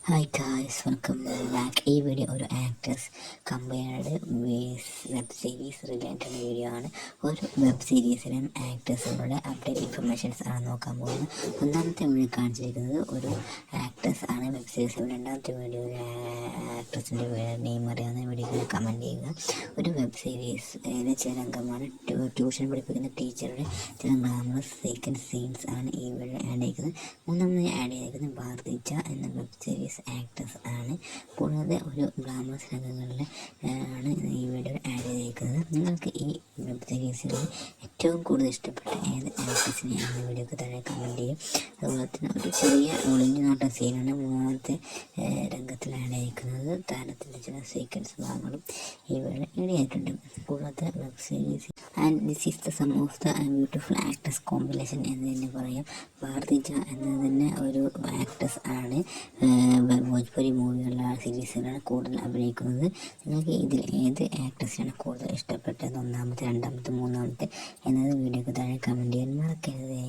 Hi guys, welcome back. ഈ video ഒരു actors combined web series related video ആണ്. ഒരു വെബ് സീരീസിലും ആക്ടേഴ്സുകളുടെ അപ്ഡേറ്റ് ഇൻഫർമേഷൻസ് ആണ് നോക്കാൻ പോകുന്നത്. ഒന്നാമത്തെ വീഡിയോ കാണിച്ചിരിക്കുന്നത് ഒരു ആക്ടേഴ്സ് ആണ് വെബ് സീരീസിൽ. രണ്ടാമത്തെ വീഡിയോ ആക്ട്രസിൻ്റെ നെയിം അറിയാവുന്ന വീഡിയോയിൽ കമൻറ്റ് ചെയ്യുക. ഒരു വെബ് സീരീസിലെ ചില അംഗമാണ് ട്യൂഷൻ പഠിപ്പിക്കുന്ന ടീച്ചറുടെ ചില ഗ്ലാമറസ് സീക്വൻസ് സീൻസ് ആണ് ഈ വീഡിയോ ആഡ് ചെയ്തിരിക്കുന്നത്. മൂന്നാമതായി ആഡ് ചെയ്തിരിക്കുന്നത് ഭാർത്തിച്ച എന്ന വെബ് സീരീസ് ആക്ടേഴ്സ് ആണ്. കൂടാതെ ഒരു ഗ്ലാമറസ് രംഗങ്ങളിൽ ആണ് ഈ വീഡിയോ ആഡ് ചെയ്തിരിക്കുന്നത്. നിങ്ങൾക്ക് ഈ വെബ് സീരീസിൽ ഏറ്റവും കൂടുതൽ ഇഷ്ടപ്പെട്ട ഏത് ആക്ട്രസിനെയാണ് വീഡിയോക്ക് താഴെ കമൻറ്റ് ചെയ്യും. അതുപോലെ തന്നെ ഒരു ചെറിയ ഒളിഞ്ഞു നോട്ട സീനാണ് മൂന്നാമത്തെ രംഗത്തിൽ ആഡ് ചെയ്തിരിക്കുന്നത്. താരത്തിൻ്റെ ചില സീക്വൻസ് ഭാഗങ്ങളും ഈ വീഡിയോ ആഡ് ചെയ്തിട്ടുണ്ട്. കൂടാതെ web series and this is the sum of the beautiful actors combination എന്ന് തന്നെ പറയാം. ഭാർത്തിജ എന്നതിന് ഒരു ആക്ട്രസ് ആണ് ഭോജ്പുരി മൂവികളുടെ സീരീസുകളാണ് കൂടുതൽ അഭിനയിക്കുന്നത്. നിങ്ങൾക്ക് ഇതിൽ ഏത് ആക്ട്രസിനാണ് കൂടുതൽ ഇഷ്ടപ്പെട്ടത്, ഒന്നാമത്തെ, രണ്ടാമത്തെ, മൂന്നാമത്തെ എന്നത് വീഡിയോക്ക് താഴെ കമൻറ്റ് ചെയ്യാൻ മറക്കരുതേ.